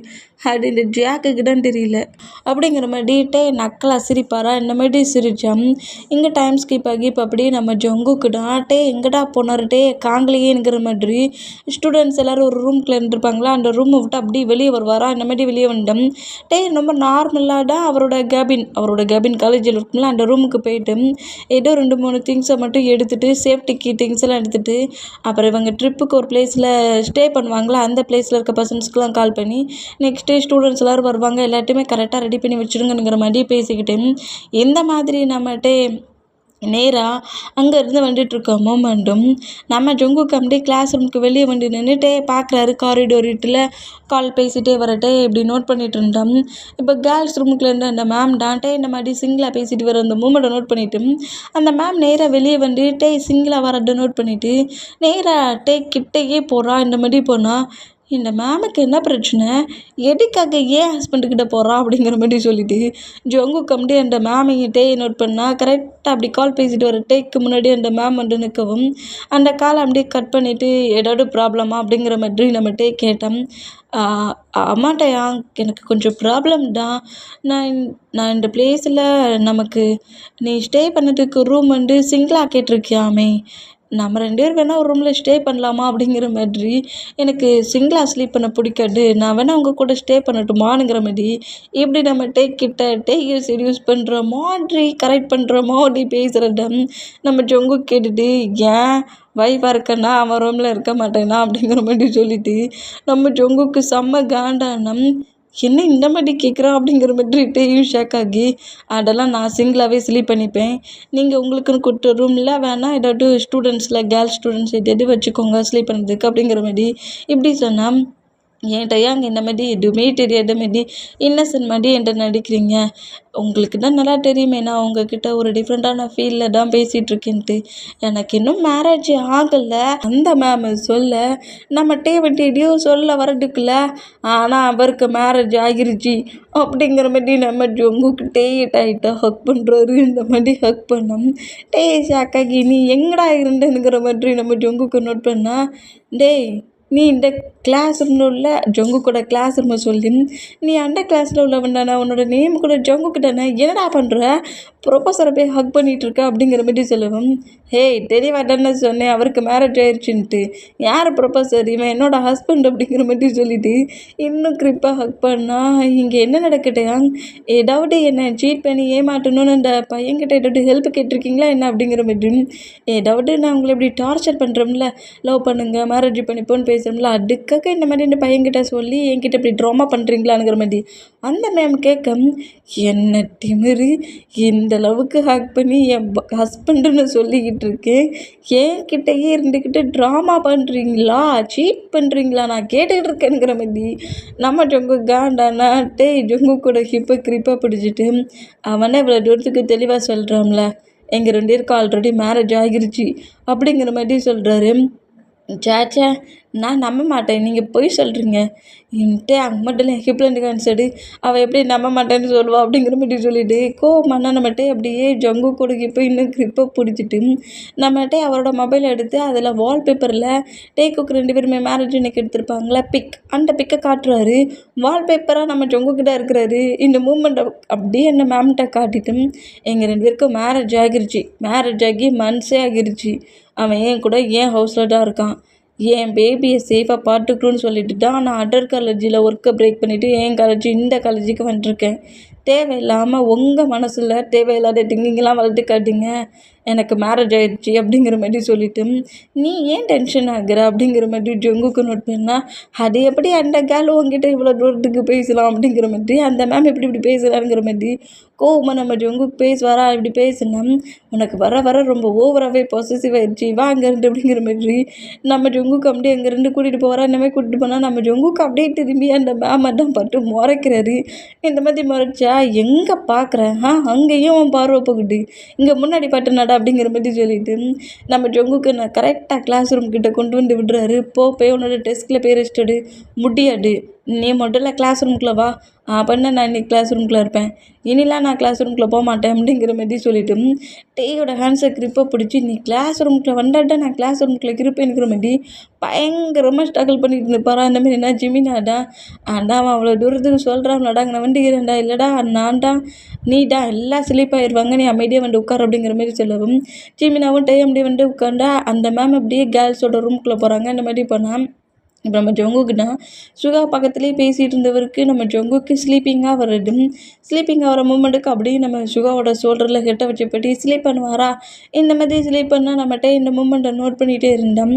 அது இந்த ஜாக்குக்கு தான் தெரியல அப்படிங்கிற மாதிரி நக்கலாக சிரிப்பாரா. இந்த மாதிரி சிரித்தான். இங்கே டைம் ஸ்கிப் ஆகி இப்போ அப்படியே நம்ம ஜொங்குக்கு டாட்டே எங்கடா போனார்ட்டே காங்கலையேங்கிற மாதிரி ஸ்டூடெண்ட்ஸ் எல்லோரும் ஒரு ரூம்குள்ளே இருந்துருப்பாங்களா அந்த ரூமை விட்டு அப்படியே வெளியே வருவாரா. இந்த மாதிரி வெளியே வந்துட்டோம் ரொம்ப நார்மலாக தான் அவரோட கேபின் காலேஜில் இருக்கும்ல அந்த ரூமுக்கு போயிட்டு ஏதோ 2-3 திங்ஸை மட்டும் எடுத்துகிட்டு சேஃப்டிக்கு திங்ஸ் எல்லாம் எடுத்துகிட்டு அப்புறம் இவங்க ட்ரிப்புக்கு ஒரு பிளேஸில் ஸ்டே பண்ணுவாங்களா அந்த பிளேஸில் இருக்க பர்சன்ஸ்க்கெலாம் கால் பண்ணி நெக்ஸ்ட்டு வந்துட்டு ஸ்டூடெண்ட்ஸ் எல்லோரும் வருவாங்க, எல்லாத்தையுமே கரெக்டாக ரெடி பண்ணி வச்சுருங்கங்கிற மாதிரி பேசிக்கிட்டு இந்த மாதிரி நம்மகிட்ட நேராக அங்கேருந்து வந்துட்டுருக்க மொமெண்ட்டும் நம்ம ஜங்குக்கு அப்படியே கிளாஸ் ரூமுக்கு வெளியே வந்து நின்றுட்டே பார்க்குறாரு. காரிடோரிட்டில் கால் பேசிகிட்டே வரட்டே இப்படி நோட் பண்ணிகிட்டு இருந்தோம். இப்போ கேர்ள்ஸ் ரூமுக்குள்ள இருந்த அந்த மேம் டான்ட்டே இந்த மாதிரி சிங்கிளாக பேசிட்டு வர அந்த மூமெண்ட்டை நோட் பண்ணிவிட்டு அந்த மேம் நேராக வெளியே வந்து சிங்கிளாக வரதை நோட் பண்ணிவிட்டு நேராக கிட்டேயே போகிறா. இந்த மாதிரி போனால் இந்த மேமுக்கு என்ன பிரச்சனை, எதுக்காக ஏன் ஹஸ்பண்டுக்கிட்ட போகிறா அப்படிங்கிற மாதிரி சொல்லிட்டு ஜங்குக்கு அப்படியே அந்த மேமையிட்டே நோட் பண்ணால் கரெக்டாக அப்படி கால் பேசிட்டு வர டேக்கு முன்னாடி அந்த மேம் வந்து நிற்கவும் அந்த காலை அப்படியே கட் பண்ணிவிட்டு ஏதாவது ப்ராப்ளமா அப்படிங்கிற மாதிரி நம்மகிட்டே கேட்டோம். அம்மாட்டையா எனக்கு கொஞ்சம் ப்ராப்ளம் தான், நான் இந்த பிளேஸில் நமக்கு நீ ஸ்டே பண்ணதுக்கு ரூம் வந்து சிங்கிளாக கேட்டிருக்கியாமே, நம்ம 2 பேர் வேணால் ஒரு ரூமில் ஸ்டே பண்ணலாமா அப்படிங்கிற மாதிரி, எனக்கு சிங்கிளாக ஸ்லீப் பண்ண பிடிக்காது, நான் வேணால் உங்கள் கூட ஸ்டே பண்ணட்டுமானுங்கிற மாதிரி இப்படி நம்ம கிட்ட செடியூஸ் பண்ணுற மாதிரி கரெக்ட் பண்ணுற மாதிரி பேசுகிறத நம்ம ஜங்கு கேட்டுட்டு ஏன் வைஃபாக இருக்கேன்னா அவன் ரூமில் இருக்க மாட்டேன்னா அப்படிங்கிற மாதிரி சொல்லிட்டு நம்ம ஜங்குக்கு செம்ம காண்டானம். என்ன இந்த மாதிரி கேட்குறான் அப்படிங்கிற மாதிரி ஷேக் ஆகி அதெல்லாம் நான் சிங்கிளாகவே ஸ்லீப் பண்ணிப்பேன், நீங்கள் உங்களுக்குன்னு கொடுத்த ரூமில் வேணால் ஏதாவது ஸ்டூடெண்ட்ஸில் கேர்ள்ஸ் ஸ்டூடெண்ட்ஸ் எது வச்சுக்கோங்க ஸ்லீப் பண்ணுறதுக்கு அப்படிங்கிற மாதிரி இப்படி சொன்னால் என்கிட்ட அங்கே இந்த மாதிரி எதுவுமே தெரியாத மாதிரி இன்னசென்ட் மாதிரி என்கிட்ட நடிக்கிறீங்க, உங்களுக்கு தான் நல்லா தெரியுமே நான் உங்ககிட்ட ஒரு டிஃப்ரெண்ட்டான ஃபீலில் தான் பேசிகிட்ருக்கேன்ட்டு, எனக்கு இன்னும் மேரேஜ் ஆகலை அந்த மேம் சொல்ல நம்ம வந்துட்டு சொல்ல வரதுக்குள்ள ஆனால் அவருக்கு மேரேஜ் ஆகிருச்சு அப்படிங்கிற மாதிரி நம்ம ஜங்குக்கிட்டே டைட்டாக ஹக் பண்ணுறாரு. இந்த மாதிரி ஹக் பண்ணோம் ஷாக்காகி நீ எங்கடா இருந்தேனுங்கிற மாதிரி நம்ம ஜங்குக்கு நோட் பண்ணால் நீ இந்த கிளாஸ் ரூமில் உள்ள ஜங்கு கூட கிளாஸ் ரூமை சொல்லி நீ அந்த கிளாஸில் உள்ளவன் தானே, உன்னோட நேம் கூட ஜங்குக்கு தானே, என்னடா பண்ணுற ப்ரொஃபஸரை போய் ஹக் பண்ணிகிட்டு இருக்க அப்படிங்கிற மாதிரி சொல்லுவோம். தெளிவாக தானே சொன்னேன் அவருக்கு மேரேஜ் ஆயிடுச்சுன்ட்டு, யார் ப்ரொஃபஸர், இவன் என்னோட ஹஸ்பண்ட் அப்படிங்கிற மாதிரி சொல்லிவிட்டு இன்னும் க்ரிப்பாக ஹக் பண்ணால் இங்கே என்ன நடக்கட்டையா, ஏதாவது என்னை சீட் பண்ணி ஏமாட்டணும்னு அந்த பையன்கிட்ட ஏதாவது ஹெல்ப் கேட்டிருக்கீங்களா என்ன அப்படிங்கிற மாதிரி, ஏதாவது நான் உங்களை இப்படி டார்ச்சர் பண்ணுறோம்ல, லவ் பண்ணுங்கள் மேரேஜ் பண்ணிப்போன்னு பேசுகிறோம்ல, அதுக்காக இந்த மாதிரி இந்த பையன்கிட்ட சொல்லி என்கிட்ட இப்படி ட்ராமா பண்ணுறீங்களாங்கிற மாதிரி அந்த மேம் கேட்க என்ன திமிரு, இந்த அளவுக்கு ஹேக் பண்ணி என் ஹஸ்பண்டுன்னு சொல்லிக்கிட்டு இருக்கேன், என்கிட்டயே இருந்துக்கிட்டு ட்ராமா பண்ணுறீங்களா, சீட் பண்ணுறீங்களா, நான் கேட்டுக்கிட்டு இருக்கேனுங்கிற மாதிரி நம்ம ஜங்கு காண்டானா ஜங்கு கூட ஹிப்பை கிரிப்பாக பிடிச்சிட்டு அவனே இவ்வளோ தூரத்துக்கு தெளிவாக சொல்கிறான்ல, எங்கள் 2 பேருக்கு ஆல்ரெடி மேரேஜ் ஆகிருச்சு அப்படிங்கிற மாதிரி சொல்கிறாரு. சேச்சே நான் நம்ப மாட்டேன், நீங்கள் பொய் சொல்கிறீங்க, அங்கே மட்டும் இல்லை ஹிப்லேருந்து கான்சர்டு அவள் எப்படி நம்ப மாட்டேன்னு சொல்லுவா அப்படிங்கிற மாதிரி சொல்லிவிட்டு கோவமான நம்மகிட்ட அப்படியே ஜங்கு கூட இப்போ இன்னும் கிரிப்பை பிடிச்சிட்டு நம்மகிட்ட அவரோட மொபைல் எடுத்து அதில் வால்பேப்பரில் டேக்குக்கு 2 பேருமே மேரேஜ் இன்னைக்கு எடுத்திருப்பாங்களே அந்த பிக்கை காட்டுறாரு. வால்பேப்பராக நம்ம ஜங்குக்கிட்ட இருக்கிறாரு. இந்த மூமெண்ட்டை அப்படியே என்ன மேம்கிட்ட காட்டிட்டு எங்கள் 2 பேருக்கும் மேரேஜ் ஆகிருச்சு, மேரேஜ் ஆகி மந்த்ஸே ஆகிருச்சு, அவன் ஏன் கூட ஏன் ஹவுஸில் தான் இருக்கான், என் பேபியை சேஃபாக பார்த்துக்கணும்னு சொல்லிட்டு தான் நான் அதர் காலேஜில் ஒர்க்கை பிரேக் பண்ணிவிட்டு என் காலேஜ் இந்த காலேஜுக்கு வந்துருக்கேன், தேவையில்லாமல் உங்கள் மனசில் தேவையில்லாத திங்கிங்கெல்லாம் வளர்த்து காட்டிங்க, எனக்கு மேரேஜ் ஆகிடுச்சி அப்படிங்கிற மாதிரி சொல்லிவிட்டு நீ ஏன் டென்ஷன் ஆகுற அப்படிங்கிற மாதிரி ஜங்குக்கு நோட் பண்ணால் அது எப்படி அந்த கேர்ள் உங்ககிட்ட இவ்வளோ தூரத்துக்கு பேசலாம் அப்படிங்கிற மாதிரி அந்த மேம் இப்படி பேசுகிறாங்கிற மாதிரி கோவமாக நம்ம ஜங்குக்கு பேசுவாரா இப்படி பேசுனா உனக்கு வர வர ரொம்ப ஓவராகவே பொசசிவ் ஆகிடுச்சு வா அங்கேருந்து அப்படிங்கிற மாதிரி நம்ம ஜங்குக்கு அப்படியே அங்கேருந்து கூட்டிகிட்டு போகிறா. இந்த மாதிரி கூட்டிகிட்டு போனால் நம்ம ஜங்குக்கு அப்படியே திரும்பி அந்த மேமை தான் பட்டு முறைக்கிறாரு. இந்த மாதிரி முறைச்சா எங்கே பார்க்குறேன் அங்கேயும் அவன் பார்வை போகுது, இங்கே முன்னாடி பட்டு நட அப்படிங்கிற மாதிரி சொல்லிட்டு நம்ம ஜங்குக்கு நான் கரெக்டாக கிளாஸ் ரூம் கிட்ட கொண்டு வந்து விடுறாரு. போய் உன்னோட டெஸ்கில் பேர் ரெஸ்டடு முடியாது, நீ முதல்ல கிளாஸ் ரூம்குள்ளே வா, அப்படின்னா நான் இன்னைக்கு கிளாஸ் ரூம்குள்ளே இருப்பேன், இனிலாம் நான் கிளாஸ் ரூம்குள்ளே போக மாட்டேன் அப்படிங்கிற மாதிரி சொல்லிவிட்டு டேயோட ஹேண்ட்ஸை கிரிப்பை பிடிச்சி நீ கிளாஸ் ரூம்குள்ளே வந்தாட்டா நான் கிளாஸ் ரூம்குள்ளே கிரிப்பேனுங்கிற மாதிரி பயங்கரமாக ஸ்ட்ரகிள் பண்ணிட்டு இருப்பாரா. அந்த மாதிரி என்ன ஜிமினாடா ஆண்டா அவன் அவ்வளோ தூரத்துக்கு சொல்கிறான்லடா நான் வந்துக்கிறேன்டா, இல்லைடா நான்டா நீடா எல்லாம் ஸ்லீப் ஆயிடுவாங்க, நீ அமைதியாக வந்து உட்கார் அப்படிங்கிற மாதிரி சொல்லவும் ஜிமினாவும் அப்படியே வந்து உட்காண்டா அந்த மேம் அப்படியே கேர்ள்ஸோட ரூம்குள்ளே போகிறாங்க. இந்த மாதிரி போனால் இப்போ நம்ம ஜங்குக்குனா சுகா பக்கத்துலேயே பேசிகிட்டு இருந்தவருக்கு நம்ம ஜங்குக்கு ஸ்லீப்பிங்காக வருது. ஸ்லீப்பிங் ஆகிற மூமெண்ட்டுக்கு அப்படியே நம்ம சுகாவோட ஷோல்டரில் ஹெட்டை வச்சபடி ஸ்லீப் பண்ணுவாரா, இந்த மாதிரி ஸ்லீப் பண்ணால் நம்மகிட்ட இந்த மூமெண்ட்டை நோட் பண்ணிகிட்டே இருந்தோம்.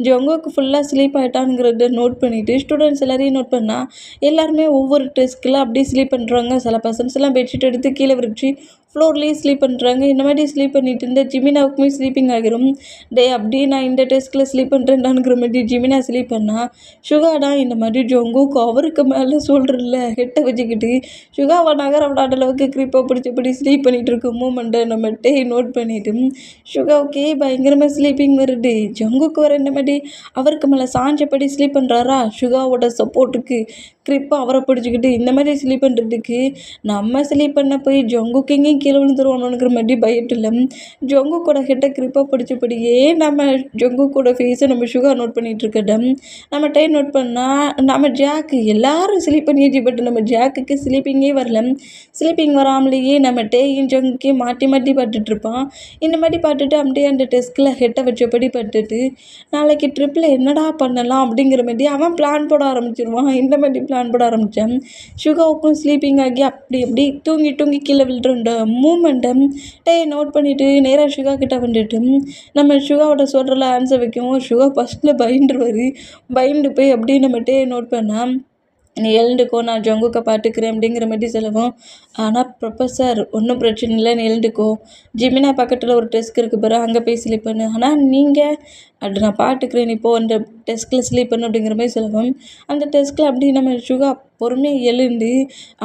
ஜங்குக்கு ஃபுல்லாக ஸ்லீப் ஆகிட்டானுங்கிறத நோட் பண்ணிவிட்டு ஸ்டூடெண்ட்ஸ் எல்லாரையும் நோட் பண்ணால் எல்லாருமே ஒவ்வொரு டெஸ்க்கில் அப்படியே ஸ்லீப் பண்ணுறாங்க. சில பர்சன்ஸ்லாம் பெட்ஷீட் எடுத்து கீழே விரிச்சு ஃப்ளோர்லேயே ஸ்லீப் பண்ணுறாங்க. இந்த மாதிரி ஸ்லீப் பண்ணிட்டு இருந்த ஜிமினாவுக்குமே ஸ்லீப்பிங் ஆகிரும். அப்படியே நான் இந்த டெஸ்க்கில் ஸ்லீப் பண்ணுறேன்டானுங்கிற மாதிரி ஜிமினா ஸ்லீப் பண்ணால் சுகாடா இந்த மாதிரி ஜங்குக்கு அவருக்கு மேலே சொல்கிறல்ல ஹெட்டை வச்சுக்கிட்டு சுகாவை நகர விடாத அளவுக்கு க்ரீப்பாக பிடிச்சபடி ஸ்லீப் பண்ணிகிட்டு இருக்க மூமெண்ட்டை நம்ம நோட் பண்ணிவிட்டு சுகாவுக்கே பயங்கரமாக ஸ்லீப்பிங் வருது. ஜங்குக்கு வர இந்த மாதிரி அவருக்கு மேலே சாஞ்சபடி ஸ்லீப் பண்ணுறாரா, சுகாவோட சப்போர்ட்டுக்கு க்ரிப்பாக அவரை பிடிச்சிக்கிட்டு இந்த மாதிரி ஸ்லீப் பண்ணுறதுக்கு நம்ம ஸ்லீப் பண்ண போய் ஜங்குக்கு எங்கேயும் கீழே விழுந்துருவானுங்கிற மாதிரி பயத்தில் ஜங்குக்கோட ஹெட்டை க்ரிப்பாக பிடிச்சபடியே நம்ம ஜங்குக்கோட ஃபேஸை நம்ம சுகா நோட் பண்ணிகிட்டு இருக்கட்டும். நம்ம நோட் பண்ணால் நம்ம ஜாக்கு எல்லாரும் ஸ்லீப் பண்ணியாச்சு. பட் நம்ம ஜாக்குக்கு ஸ்லீப்பிங்கே வரல. ஸ்லீப்பிங் வராமலேயே நம்ம டேயும் ஜங்குக்கே மாற்றி மாற்றி பார்த்துட்ருப்பான். இந்த மாதிரி பார்த்துட்டு அப்படியே அந்த டெஸ்கில் ஹெட்டை வச்சபடி பார்த்துட்டு நாளைக்கு ட்ரிப்பில் என்னடா பண்ணலாம் அப்படிங்கிற மாதிரி அவன் பிளான் போட ஆரம்பிச்சிருவான். இந்த மாதிரி பிளான் போட ஆரம்பித்தான். சுகாவுக்கும் ஸ்லீப்பிங் ஆகி அப்படி அப்படி தூங்கி தூங்கி கீழே விழுற மூமெண்ட்டை நோட் பண்ணிவிட்டு நேராக சுகா கிட்ட வந்துட்டு நம்ம சுகாவோட சொல்கிறல ஆன்சர் வைக்கவும் சுகா ஃபஸ்ட்டில் பயந்து போய் அப்படியே நம்மகிட்டே நோட் பண்ணால் நீ எழுந்துக்கோ, நான் ஜங்குக்கை பார்த்துக்கிறேன் அப்படிங்கிற மாதிரி சொல்லவும், ஆனால் ப்ரொஃபஸர் ஒன்றும் பிரச்சனை இல்லை, நீ எழுந்துக்கோ, ஜிமினா பக்கத்தில் ஒரு டெஸ்க் இருக்குது பாரு, அங்கே போய் ஸ்லீப் பண்ணு, ஆனால் நீங்கள் அது நான் பார்த்துக்கிறேன், நீ இப்போது அந்த டெஸ்கில் ஸ்லீப் பண்ணு அப்படிங்கிற மாதிரி சொல்லவும், அந்த டெஸ்கில் அப்படியே நம்ம சுகா பொறுமையாக எழுந்து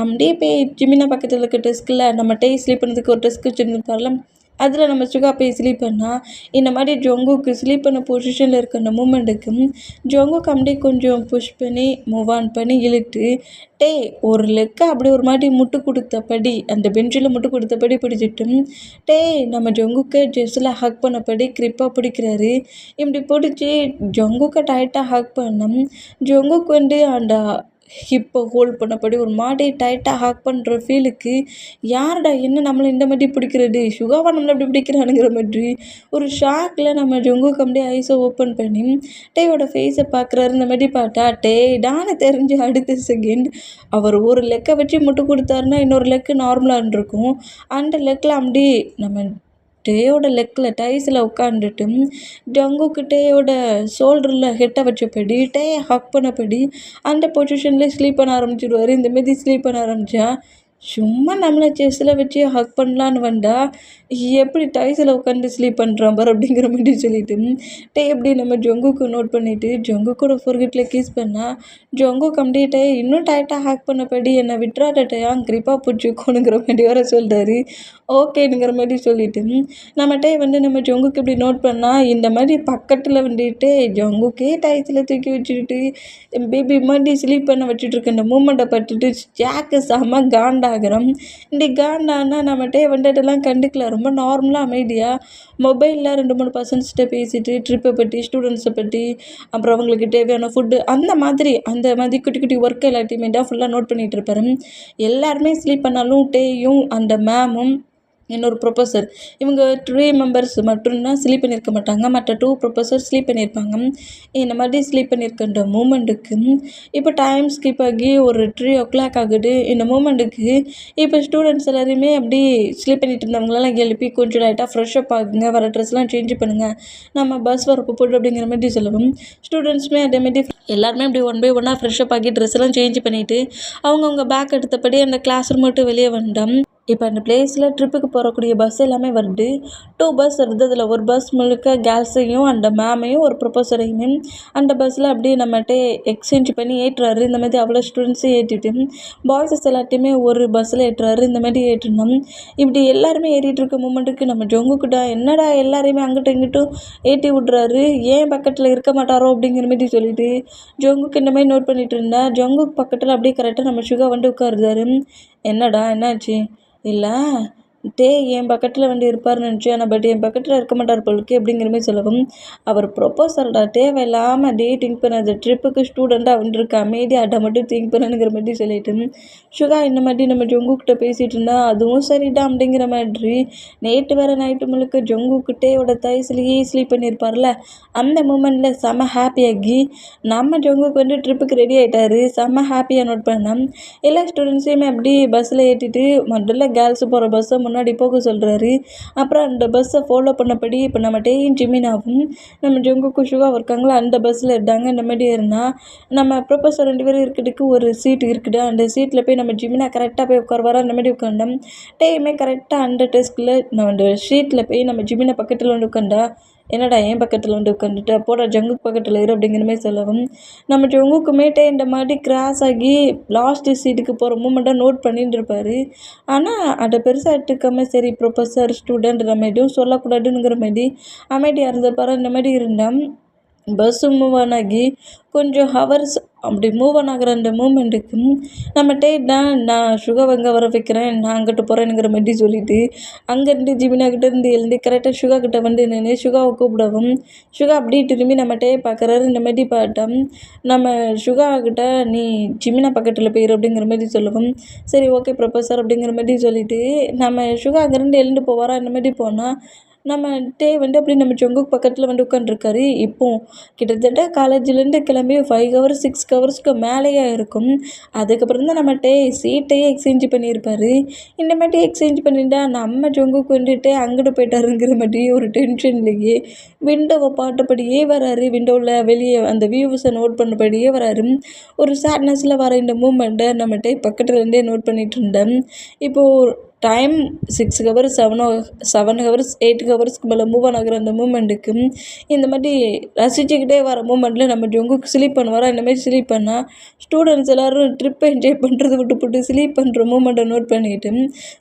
அப்படியே போய் ஜிமினா பக்கத்தில் இருக்க டெஸ்கில் நம்ம ஸ்லீப் பண்ணதுக்கு ஒரு டெஸ்க் வச்சுருந்துருப்பார்ல, அதில் நம்ம சுகா போய் ஸ்லீப் பண்ணால் இந்த மாதிரி ஜங்குக்கு ஸ்லீப் பண்ண பொசிஷனில் இருக்க அந்த மூமெண்ட்டுக்கு ஜங்குக்கு அப்படியே கொஞ்சம் புஷ் பண்ணி மூவ் ஆன் பண்ணி இழுத்து ஒரு லெக்கை அப்படி ஒரு மாதிரி முட்டு கொடுத்தபடி அந்த பெஞ்சில் முட்டு கொடுத்தபடி பிடிச்சிட்டு நம்ம ஜங்குக்கை ஜெஸ்ஸில் ஹக் பண்ணபடி க்ரிப்பாக பிடிக்கிறாரு. இப்படி பிடிச்சி ஜங்குக்கை டைட்டாக ஹக் பண்ணோம். ஜங்குக்கு அந்த ஹிப்பை ஹோல்ட் பண்ணபடி ஒரு மாதிரி டைட்டாக ஹக் பண்ணுற ஃபீலுக்கு யார்டா என்ன நம்மளை இந்த மாதிரி பிடிக்கிறது, சுகாவா நம்மளை எப்படி பிடிக்கிறானுங்கிற மாதிரி ஒரு ஷாக்கில் நம்ம ஜங்குக்கு அப்படியே ஐஸை ஓப்பன் பண்ணி டேயோட ஃபேஸை பார்க்குறாரு. இந்த மாதிரி பார்த்தா டான்னு தெரிஞ்சு அடுத்த செகண்ட் அவர் ஒரு லெக்கை வச்சு முட்டு கொடுத்தாருன்னா இன்னொரு லெக்கு நார்மலாக இருந்திருக்கும். அந்த லெக்கில் அப்படியே நம்ம டேயோட லெக்கில் டைஸில் உட்காந்துட்டு ஜங்குக்கு டேயோட ஷோல்டரில் ஹெட்டை வச்சபடி டேயை ஹக் பண்ணபடி அந்த பொசிஷனில் ஸ்லீப் பண்ண ஆரம்பிச்சிடுவார். இந்தமாரி ஸ்லீப் பண்ண ஆரம்பித்தா சும்மா நம்மளை செஸ்ஸில் வச்சு ஹக் பண்ணலான்னு வந்தால் எப்படி டைஸில் உட்காந்து ஸ்லீப் பண்ணுறான் பார் அப்படிங்கிற மாதிரி சொல்லிட்டு எப்படி நம்ம ஜங்குக்கு நோட் பண்ணிவிட்டு ஜங்குக்கோட ஃபோர்கெட்டில் கிஸ் பண்ணால் ஜங்குக்கு அப்படியே இன்னும் டைட்டாக ஹேக் பண்ணபடி என்னை விட்டுறாட்டையா கிரிப்பாக பிடிச்சிக்கோனுங்கிற மாதிரி வர சொல்கிறாரு. ஓகேங்கிற மாதிரி சொல்லிவிட்டு நம்ம நம்ம ஜங்குக்கு இப்படி நோட் பண்ணால் இந்த மாதிரி பக்கத்தில் வந்துட்டு ஜங்குக்கே டைஸில் தூக்கி வச்சுக்கிட்டு பேபி மாதிரி ஸ்லீப் பண்ண வச்சுட்ருக்க இந்த மூமெண்ட்டை பட்டுட்டு ஜாக்கு செம்ம காண்டாகிறோம். இந்த காண்டானா நம்ம இதெல்லாம் கண்டுக்கல, ரொம்ப நார்மலாக அமைதியாக மொபைலில் 2-3 பர்சன்ஸ்கிட்ட பேசிட்டு ட்ரிப்பை பற்றி ஸ்டூடெண்ட்ஸை பற்றி அப்புறம் அவங்களுக்கு தேவையான ஃபுட்டு அந்த மாதிரி குட்டி குட்டி ஒர்க் எல்லாத்தையுமே தான் ஃபுல்லாக நோட் பண்ணிகிட்டு இருப்பாரு. எல்லாருமே ஸ்லீப் பண்ணாலும் டேயும் அந்த மேமும் இன்னொரு ப்ரொஃபஸர் இவங்க 3 மெம்பர்ஸ் மட்டும்தான் ஸ்லீப் பண்ணியிருக்க மாட்டாங்க. மற்ற 2 ப்ரொஃபஸர் ஸ்லீப் பண்ணியிருப்பாங்க. இந்த மாதிரி ஸ்லீப் பண்ணியிருக்கின்ற மூமெண்ட்டுக்கு இப்போ டைம் ஸ்கிப் ஆகி ஒரு 3 o'clock ஆகுது. இந்த மூமெண்ட்டுக்கு இப்போ ஸ்டூடெண்ட்ஸ் எல்லாருமே அப்படி ஸ்லீப் பண்ணிட்டு இருந்தவங்களெல்லாம் எழுப்பி கொஞ்சம் லைட்டாக ஃப்ரெஷ்அப் ஆகுங்க, வர ட்ரெஸ்லாம் சேஞ்ச் பண்ணுங்கள், நம்ம பஸ் வரப்போ போட்டு அப்படிங்கிற மாதிரி சொல்லுவோம். ஸ்டூடெண்ட்ஸுமே அதேமாரி எல்லாருமே அப்படி 1 by 1 ஃப்ரெஷ்அப் ஆகி ட்ரெஸ்லாம் சேஞ்ச் பண்ணிவிட்டு அவங்கவுங்க பேக் எடுத்தபடி அந்த கிளாஸ் ரூம் விட்டு வெளியே வந்தோம். இப்போ அந்த பிளேஸில் ட்ரிப்புக்கு போகக்கூடிய பஸ் எல்லாமே வருது. 2 பஸ் வருது. அதில் ஒரு பஸ் முழுக்க கேர்ள்ஸையும் அந்த மேமையும் ஒரு ப்ரொஃபஸரையுமே அந்த பஸ்ஸில் அப்படியே நம்மகிட்ட எக்ஸ்சேஞ்ச் பண்ணி ஏற்றுறாரு. இந்த மாதிரி அவ்வளோ ஸ்டூடெண்ட்ஸையும் ஏற்றிட்டு பாய்ஸஸ் எல்லாத்தையுமே ஒரு பஸ்ஸில் ஏற்றுறாரு. இந்த மாதிரி ஏற்றினோம். இப்படி எல்லாருமே ஏறிட்டு இருக்க மூமெண்ட்டுக்கு நம்ம ஜங்குக்கிட்ட என்னடா எல்லாரையுமே அங்கிட்டும் இங்கிட்டும் ஏற்றி விட்றாரு, ஏன் பக்கத்தில் இருக்க மாட்டாரோ அப்படிங்கிற மாதிரி சொல்லிட்டு ஜங்குக்கு இந்த மாதிரி நோட் பண்ணிட்டு இருந்தா ஜங்குக்கு பக்கத்தில் அப்படியே கரெக்டாக நம்ம சுகா வந்து உட்காருதாரு. என்னடா என்னாச்சு, இல்லை என் பக்கத்தில் வந்து இருப்பார்னு நினச்சேன், ஆனால் பட் என் பக்கத்தில் இருக்க மாட்டார் போலுக்கு அப்படிங்கிற மாதிரி சொல்லவும், அவர் ப்ரொப்போசல்டா தேவையில்லாமல் திங்க் பண்ணாத ட்ரிப்புக்கு ஸ்டூடெண்ட்டாக வந்துருக்கு அமைதியாக அதை மட்டும் திங்க் பண்ணுங்கிற மாதிரி சொல்லிட்டு சுகா இந்த மாதிரி நம்ம ஜொங்குக்கிட்ட பேசிகிட்டு இருந்தா அதுவும் சரிதான் அப்படிங்கிற மாதிரி நேற்று வேறு நைட்டு முழுக்க ஜொங்குக்கிட்டேயோட தயசுலேயே ஸ்லீப் பண்ணியிருப்பார்ல, அந்த மூமெண்ட்டில் செம்ம ஹாப்பியாகி நம்ம ஜொங்குக்கு வந்து ட்ரிப்புக்கு ரெடி ஆகிட்டாரு. செம்ம ஹாப்பியாக நோட் பண்ணேன். எல்லா ஸ்டூடெண்ட்ஸையுமே அப்படி பஸ்ஸில் ஏற்றிட்டு முதல்ல கேர்ள்ஸு போகிற பஸ்ஸை முன்னாடி போக சொல்கிறாரு. அப்புறம் அந்த பஸ்ஸை ஃபாலோ பண்ணபடி இப்போ நம்ம டேயும் ஜிமினாவும் நம்ம ஜொங்குக்கு சுகா இருக்காங்களா அந்த பஸ்ஸில் இருந்தாங்க. இந்த மாதிரி இருந்தால் நம்ம ப்ரொஃபஸர் 2 பேரும் இருக்கிறதுக்கு ஒரு சீட் இருக்குது. அந்த சீட்டில் போய் நம்ம ஜிமினா கரெக்டாக போய் உட்காருவாரா அந்த மாதிரி உட்காந்தோம். டேயுமே கரெக்டாக அந்த டெஸ்கில் நம்ம அந்த ஷீட்டில் போய் நம்ம ஜிமினா பக்கத்தில் வந்து உட்காந்தா, என்னடா என் பக்கத்தில் வந்து உட்காந்துட்டு போடா ஜங்குக்கு பக்கத்தில் இரு அப்படிங்கிற மாதிரி சொல்லவும், நம்ம ஜங்குக்குமேட்டே இந்த மாதிரி கிராஸ் ஆகி லாஸ்ட்டு சீட்டுக்கு போகிற மூமெண்ட்டாக நோட் பண்ணிட்டு இருப்பார். ஆனால் அதை பெருசாக எடுத்துக்காம சரி ப்ரொஃபஸர் ஸ்டூடெண்ட் நம்ம எதுவும் சொல்லக்கூடாதுங்கிற மாதிரி அமைதியாக இருந்திருப்பார். இந்த மாதிரி இருந்தால் பஸ்ஸு மூவ் ஆன் ஆகி கொஞ்சம் ஹவர்ஸ் அப்படி மூவ் ஆன் ஆகிற அந்த மூமெண்ட்டுக்கு நம்ம நான் சுகாவை அங்கே வர வைக்கிறேன், நான் அங்கிட்டு போகிறேனுங்கிற மாதிரி சொல்லிவிட்டு அங்கேருந்து ஜிமினாக்கிட்டேருந்து எழுந்து கரெக்டாக சுகா கிட்ட வந்து நின்று சுகாவை கூப்பிடவும், சுகா அப்படி திரும்பி நம்ம பார்க்குறாரு. இந்த மாதிரி பார்த்தோம் நம்ம சுகா கிட்ட நீ ஜிமினா பக்கத்தில் போயிரு அப்படிங்கிற மாதிரி சொல்லவும், சரி ஓகே ப்ரொஃபஸர் அப்படிங்கிற மாதிரி சொல்லிவிட்டு நம்ம சுகா அங்கேருந்து எழுந்து போவாரா. இந்த மாதிரி போனால் நம்ம வந்து அப்படி நம்ம ஜங்குக்கு பக்கத்தில் வந்து உட்காந்துருக்காரு. இப்போது கிட்டத்தட்ட காலேஜ்லேருந்து கிளம்பி 5 ஹவர்ஸ் 6 ஹவர்ஸ்க்கு மேலேயே இருக்கும். அதுக்கப்புறம் தான் நம்ம சீட்டையே எக்ஸ்சேஞ்ச் பண்ணியிருப்பார். இந்த மாதிரி எக்ஸ்சேஞ்ச் பண்ணிட்டா நம்ம ஜங்குக்கு வந்துட்டு அங்கிட்டு போயிட்டாருங்கிற மாதிரி ஒரு டென்ஷன்லேயே விண்டோவை பார்த்தபடியே வராரு. விண்டோவில் வெளியே அந்த வியூஸை நோட் பண்ணபடியே வராரு. ஒரு சேட்னஸில் வர இந்த மூமெண்ட்டை நம்ம பக்கத்துலேருந்தே நோட் பண்ணிகிட்டு இருந்தேன். இப்போது டைம் 6 ஹவர்ஸ் 7 ஹவர்ஸ் 8 ஹவர்ஸ்க்கு மேலே மூவ் ஆன் ஆகிற அந்த மூமெண்ட்டுக்கு இந்த மாதிரி ரசிச்சுக்கிட்டே வர மூமெண்ட்டில் நம்ம ஜங்குக்கு ஸ்லீப் பண்ணுவாரா. இந்த மாதிரி ஸ்லீப் பண்ணால் ஸ்டூடெண்ட்ஸ் எல்லோரும் ட்ரிப்பை என்ஜாய் பண்ணுறது விட்டு ஸ்லீப் பண்ணுற மூமெண்ட்டை நோட் பண்ணிவிட்டு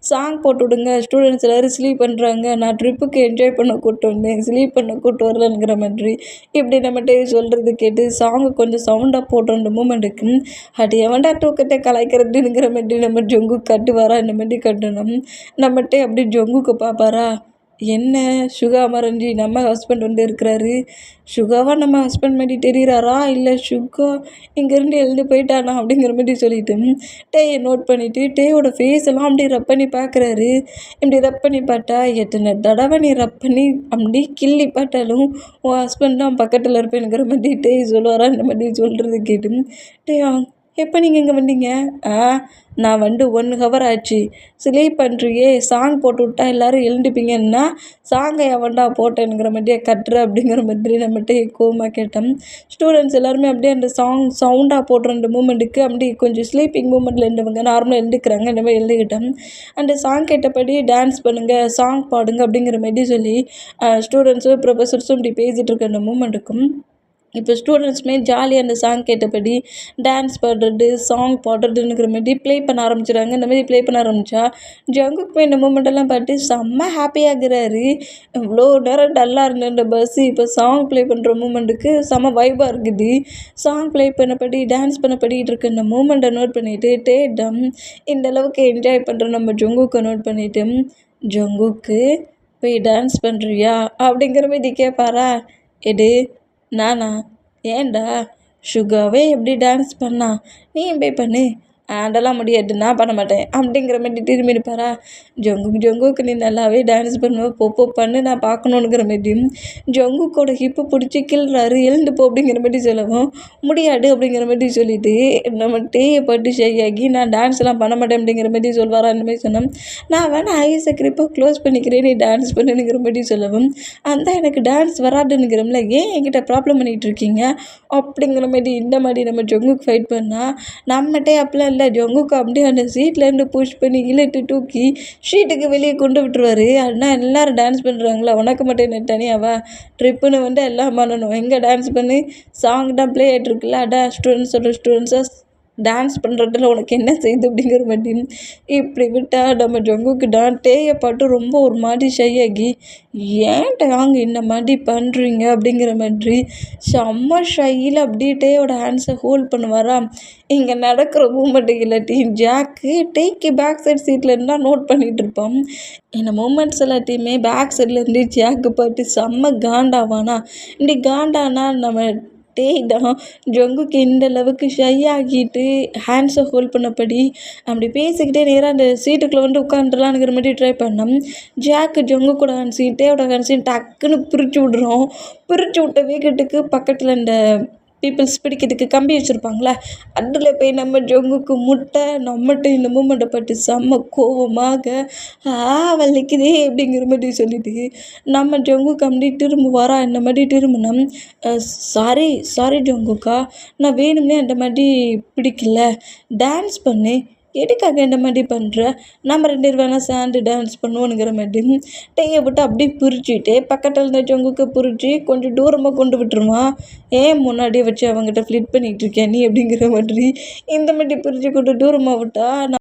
சாங் போட்டு விடுங்க, ஸ்டூடெண்ட்ஸ் எல்லோரும் ஸ்லீப் பண்ணுறாங்க, நான் ட்ரிப்புக்கு என்ஜாய் பண்ண கூப்பிட்டு வந்தேன், ஸ்லீப் பண்ண கூப்பிட்டு வரலங்கிற மாதிரி இப்படி நம்மகிட்ட சொல்கிறது கேட்டு சாங்கு கொஞ்சம் சவுண்டாக போடுற அந்த மூமெண்ட்டுக்கு அது எவன்டா தூக்கத்தை கலாய்க்கிறதுங்கிற மாதிரி நம்ம ஜங்கு கட்டுவாரா. இந்த மாதிரி கட்டணும். நம்மகிட்ட அப்படி ஜங்குக்கு பார்ப்பாரா, என்ன சுகா மறைஞ்சி நம்ம ஹஸ்பண்ட் வந்து இருக்கிறாரு, சுகாவா நம்ம ஹஸ்பண்ட் மாதிரி தெரிகிறாரா இல்லை சுகா இங்கேருந்து எழுந்து போயிட்டானா அப்படிங்கிற மாதிரி சொல்லிட்டு டேயை நோட் பண்ணிவிட்டு டேயோட ஃபேஸ் எல்லாம் அப்படி ரப் பண்ணி பார்க்குறாரு. இப்படி ரப் பண்ணி பார்த்தா எத்தனை தடவை நீ ரப் பண்ணி அப்படி கிள்ளி பார்த்தாலும் உன் ஹஸ்பண்ட் தான் பக்கத்தில் இருப்பேனுங்கிற மாதிரி டே சொல்லுவாரா. இந்த மாதிரி சொல்கிறது கேட்டு டேயா எப்போ நீங்கள் இங்கே வந்தீங்க? நான் வந்து 1 ஹவர் ஆச்சு, ஸ்லீப் பண்ணுறியே, சாங் போட்டு விட்டா எல்லோரும் எழுந்துப்பீங்கன்னா சாங்கை எவன்டா போட்டேனுங்கிற மாதிரியே கட்டுற அப்படிங்கிற மாதிரி நம்மகிட்ட கோவமாக கேட்டோம். ஸ்டூடெண்ட்ஸ் எல்லாருமே அப்படியே அந்த சவுண்டாக போடுற அந்த மூமெண்ட்டுக்கு அப்படி கொஞ்சம் ஸ்லீப்பிங் மூமெண்ட்டில் இருந்தவங்க நார்மலாக எழுந்துக்கிறாங்க. இந்த மாதிரி எழுந்துக்கிட்டோம். அந்த சாங் கேட்டபடி டான்ஸ் பண்ணுங்கள், சாங் பாடுங்க அப்படிங்கிற மாதிரி சொல்லி ஸ்டூடெண்ட்ஸும் ப்ரொஃபஸர்ஸும் இப்படி பேசிகிட்டு இருக்க அந்த மூமெண்ட்டுக்கும் இப்போ ஸ்டூடெண்ட்ஸுமே ஜாலியாக அந்த சாங் கேட்டபடி டான்ஸ் பாடுறது சாங் பாடுறதுங்கிற மாதிரி ப்ளே பண்ண ஆரம்பிச்சிடுறாங்க. இந்த மாதிரி ப்ளே பண்ண ஆரம்பித்தா ஜங்குக்குமே இந்த மூமெண்ட்டெல்லாம் பார்த்து செம்ம ஹாப்பியாகிறாரு. இவ்வளோ நேரம் டல்லாக இருந்த இந்த பஸ்ஸு இப்போ சாங் ப்ளே பண்ணுற மூமெண்ட்டுக்கு செம்ம வைபாக இருக்குது. சாங் ப்ளே பண்ணபடி டான்ஸ் பண்ணபடிட்டு இருக்க இந்த மூமெண்ட்டை நோட் பண்ணிவிட்டு இந்த அளவுக்கு என்ஜாய் பண்ணுற நம்ம ஜங்குக்கை நோட் பண்ணிவிட்டு ஜங்குக்கு போய் டான்ஸ் பண்ணுறியா அப்படிங்கிற மாதிரி கேட்பாரா. எடு நானா? ஏன்டா சுகாவே எப்படி டான்ஸ் பண்ணா நீயும் போய் பண்ணு, அதெல்லாம் முடியாது, நான் பண்ண மாட்டேன் அப்படிங்கிற மாதிரி திரும்பி இருப்பாரா. ஜங்குக்கு நீ நல்லாவே டான்ஸ் பண்ணுவேன், போ பண்ணு, நான் பார்க்கணுங்கிற மாதிரியும் ஜங்குக்கோட ஹிப்பை பிடிச்சி கிள்றாரு. எழுந்து போ அப்படிங்கிற மாதிரி சொல்லவும் முடியாது அப்படிங்கிற மாதிரி சொல்லிவிட்டு நம்ம டேயை பட்டு ஷையாகி நான் டான்ஸ்லாம் பண்ண மாட்டேன் அப்படிங்கிற மாதிரி சொல்வாரா. அந்த மாதிரி சொன்னோம். நான் வேணால் ஐஸை கிரிப்பாக க்ளோஸ் பண்ணிக்கிறேன், நீ டான்ஸ் பண்ணுங்கிற மாதிரி சொல்லவும் அந்த எனக்கு டான்ஸ் வராதுங்கிறோம்ல, ஏன் என்கிட்ட ப்ராப்ளம் பண்ணிகிட்டு இருக்கீங்க அப்படிங்கிற மாதிரி இந்த மாதிரி நம்ம ஜங்குக்கு ஃபைட் பண்ணால் நம்மகிட்டே அப்பெல்லாம் இல்லை. ஜங்குக்கு அப்படியே அந்த சீட்லேருந்து புஷ் பண்ணி இழுத்து தூக்கி ஷீட்டுக்கு வெளியே கொண்டு விட்டுருவார். ஆனால் எல்லோரும் டான்ஸ் பண்ணுறாங்களா, உனக்கு மட்டும் என்ன தனியாவா, ட்ரிப்புன்னு எல்லாம் பண்ணணும், எங்கே டான்ஸ் பண்ணி சாங் தான் ப்ளே ஆகிட்ருக்குல்ல, அதான் ஸ்டூடெண்ட்ஸாக டான்ஸ் பண்ணுறதுல உனக்கு என்ன செய்யுது அப்படிங்கிற மாதிரி இப்படி விட்டா நம்ம ஜங்குக்கு டேயை பாட்டு ரொம்ப ஒரு மாதிரி ஷையாகி ஏன்ட்ட வாங்க இந்த மாதிரி பண்ணுறீங்க அப்படிங்கிற மாதிரி செம்ம ஷையில் அப்படியே டேயோட ஹேண்ட்ஸை ஹோல்ட் பண்ணுவாரா. இங்கே நடக்கிற மூமெண்ட் எல்லாத்தையும் ஜாக்கு டேக்கு பேக் சைட் சீட்டில் இருந்தால் நோட் பண்ணிகிட்டு இருப்பான். இந்த மூமெண்ட்ஸ் எல்லாத்தையுமே பேக் சைட்லேருந்து ஜாக்கு பார்த்து செம்ம காண்டாவானா. இப்படி காண்டானா நம்ம டேய் தான் ஜங்குக்கு இந்த அளவுக்கு ஷை ஆகிட்டு ஹேண்ட்ஸை ஹோல்ட் பண்ணபடி அப்படி பேசிக்கிட்டே நேராக அந்த சீட்டுக்குள்ளே வந்து உட்காந்துடலான்னுங்கிற மாதிரி ட்ரை பண்ணோம். ஜாக்கு ஜங்கு கூட ஹேண்ட்ஸையும் டேயோட ஹேண்ட்ஸையும் டக்குன்னு பிரித்து விட்றோம். பிரித்து விட்ட வேகத்துக்கு பக்கத்தில் இந்த பீப்புள்ஸ் பிடிக்கிறதுக்கு கம்பி வச்சுருப்பாங்களே அதில் போய் நம்ம ஜங்குக்கு முட்டை நம்மகிட்ட இந்த மூமெண்ட்டை பட்டு செம்ம கோவமாக வலிக்குதே அப்படிங்கிற மாதிரி சொல்லிட்டு நம்ம ஜங்குக்கு அப்படி திரும்ப வரா. இந்த மாதிரி திரும்பினா சாரி சாரி ஜங்குக்கா, நான் வேணும்னே அந்த மாதிரி பிடிக்கல, டான்ஸ் பண்ணு, எதுக்காக இந்த மாதிரி பண்ணுற, நம்ம 2 பேர் வேணால் சேர்ந்து டான்ஸ் பண்ணுவோனுங்கிற மாதிரி டேயை விட்டு அப்படியே பிரிச்சுட்டு பக்கத்தில் இருந்த ஜங்குக்கு பிரித்து கொஞ்சம் தூரமாக கொண்டு விட்டுருவான். ஏன் முன்னாடியே வச்சு அவங்ககிட்ட ஃப்ளிட் பண்ணிகிட்டு இருக்கேன் நீ அப்படிங்கிற மாதிரி இந்த மாதிரி பிரித்து கொண்டு தூரமாக விட்டா